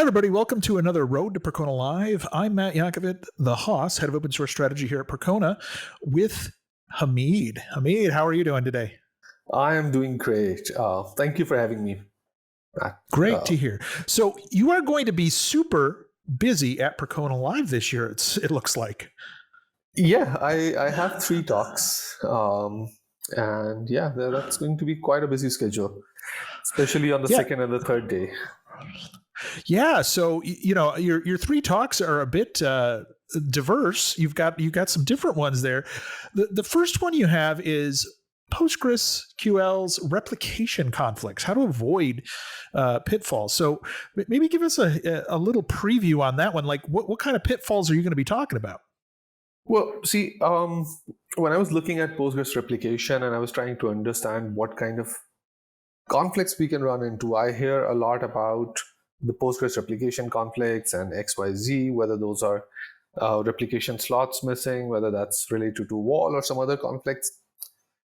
Hi, everybody. Welcome to another Road to Percona Live. I'm Matt Yankovic, the Haas, head of open source strategy here at Percona, with Hamid. Hamid, how are you doing today? I am doing great. Thank you for having me, Matt. Great to hear. So you are going to be super busy at Percona Live this year, it looks like. Yeah, I have three talks. And yeah, that's going to be quite a busy schedule, especially on the Yeah. second and the third day. Yeah. So, your three talks are a bit diverse. You've got some different ones there. The first one you have is PostgreSQL's replication conflicts, how to avoid pitfalls. So maybe give us a little preview on that one. Like what kind of pitfalls are you going to be talking about? Well, see, when I was looking at Postgres replication and I was trying to understand what kind of conflicts we can run into, I hear a lot about the Postgres replication conflicts and XYZ, whether those are replication slots missing, whether that's related to wall or some other conflicts.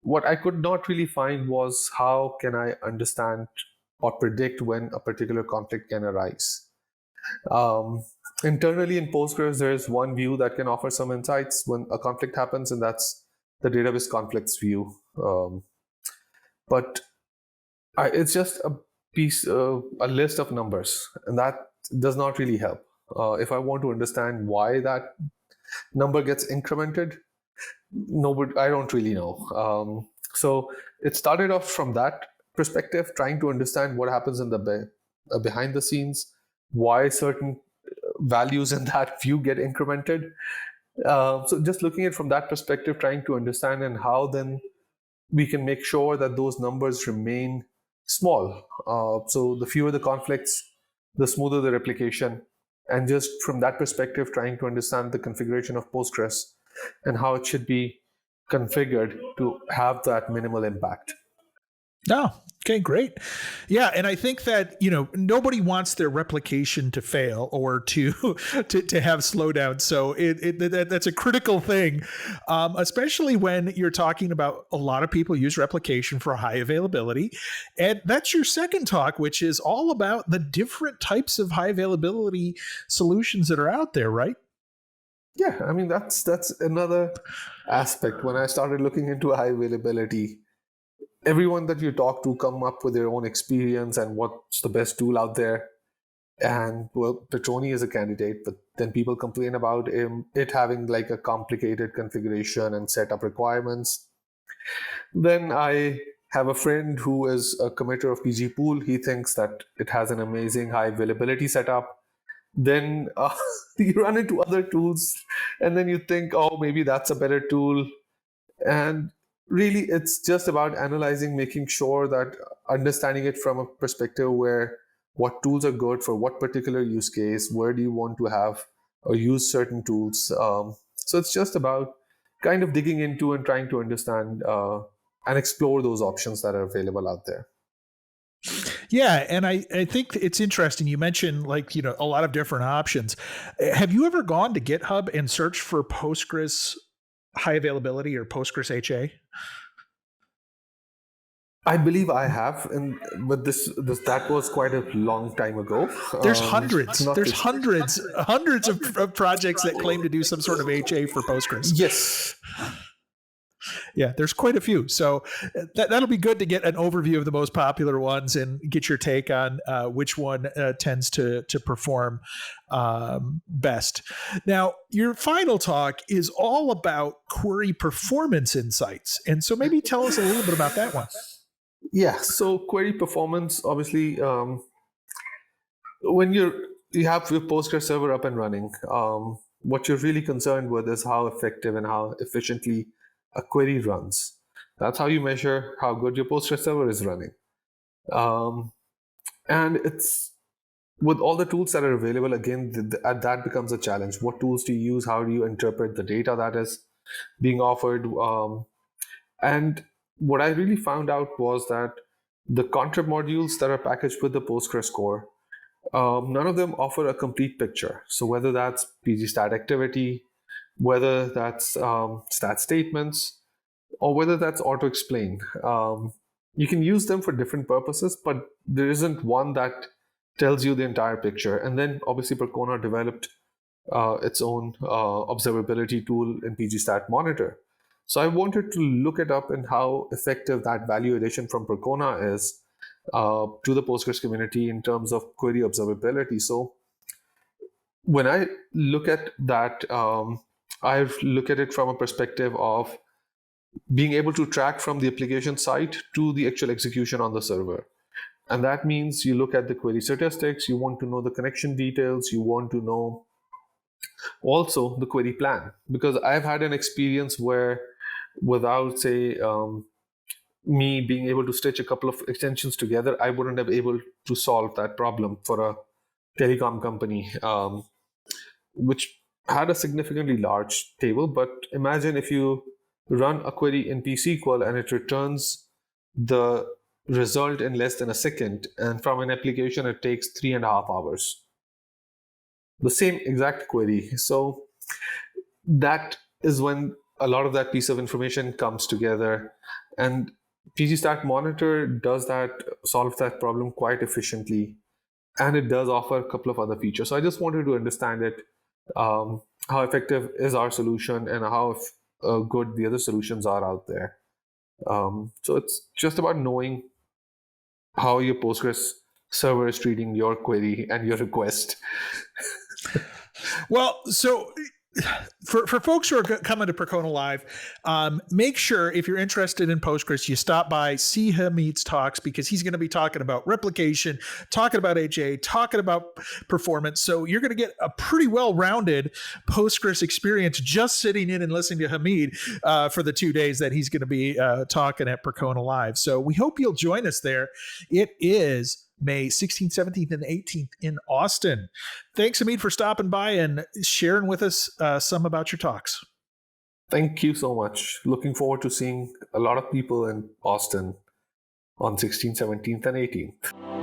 What I could not really find was how can I understand or predict when a particular conflict can arise. Um, Internally in Postgres, there's one view that can offer some insights when a conflict happens, and that's the database conflicts view. But it's just a a list of numbers, and that does not really help. If I want to understand why that number gets incremented, I don't really know. So it started off from that perspective, trying to understand what happens in the behind the scenes, why certain values in that view get incremented. So just looking at it from that perspective, trying to understand and how then we can make sure that those numbers remain small. So the fewer the conflicts, the smoother the replication. And just from that perspective, trying to understand the configuration of Postgres and how it should be configured to have that minimal impact. Oh, okay, great. Yeah, and I think that nobody wants their replication to fail or to to have slowdown. So that's a critical thing, especially when you're talking about a lot of people use replication for high availability, and that's your second talk, which is all about the different types of high availability solutions that are out there, right? Yeah, I mean that's another aspect. When I started looking into high availability, everyone that you talk to come up with their own experience and what's the best tool out there. And well, Petroni is a candidate, but then people complain about it having like a complicated configuration and setup requirements. Then I have a friend who is a committer of PG Pool. He thinks that it has an amazing high availability setup. Then you run into other tools, and then you think, oh, maybe that's a better tool. And really, it's just about analyzing, making sure that understanding it from a perspective where what tools are good for what particular use case, where do you want to have or use certain tools. So it's just about kind of digging into and trying to understand and explore those options that are available out there. Yeah, and I think it's interesting. You mentioned a lot of different options. Have you ever gone to GitHub and searched for Postgres high availability or Postgres HA? I believe I have, but this that was quite a long time ago. There's hundreds. Not There's this. hundreds of projects that claim to do some sort of HA for Postgres. Yes. Yeah, there's quite a few. So that'll be good to get an overview of the most popular ones and get your take on which one tends to perform best. Now, your final talk is all about query performance insights. And so maybe tell us a little bit about that one. Yeah, so query performance, obviously, when you have your Postgres server up and running, what you're really concerned with is how effective and how efficiently a query runs. That's how you measure how good your Postgres server is running. And it's with all the tools that are available, again, that becomes a challenge. What tools do you use? How do you interpret the data that is being offered? And what I really found out was that the contrib modules that are packaged with the Postgres core, none of them offer a complete picture. So whether that's PG stat activity, whether that's stat statements, or whether that's auto explain, you can use them for different purposes, but there isn't one that tells you the entire picture. And then obviously Percona developed its own observability tool in pgstat monitor. So I wanted to look it up and how effective that value addition from Percona is to the Postgres community in terms of query observability. So when I look at that, I look at it from a perspective of being able to track from the application side to the actual execution on the server. And that means you look at the query statistics, you want to know the connection details, you want to know also the query plan. Because I've had an experience where without, say, me being able to stitch a couple of extensions together, I wouldn't have able to solve that problem for a telecom company, which had a significantly large table. But imagine if you run a query in PSQL and it returns the result in less than a second, and from an application it takes 3.5 hours. The same exact query. So that is when a lot of that piece of information comes together. And pgstat monitor does that, solves that problem quite efficiently. And it does offer a couple of other features. So I just wanted to understand it, how effective is our solution and how good the other solutions are out there. So it's just about knowing how your Postgres server is treating your query and your request. Well, so for folks who are coming to Percona Live, make sure if you're interested in Postgres, you stop by, see Hamid's talks, because he's going to be talking about replication, talking about HA, talking about performance. So you're going to get a pretty well-rounded Postgres experience just sitting in and listening to Hamid for the 2 days that he's going to be talking at Percona Live. So we hope you'll join us there. It is May 16th, 17th, and 18th in Austin. Thanks, Hamid, for stopping by and sharing with us some about your talks. Thank you so much. Looking forward to seeing a lot of people in Austin on 16th, 17th, and 18th.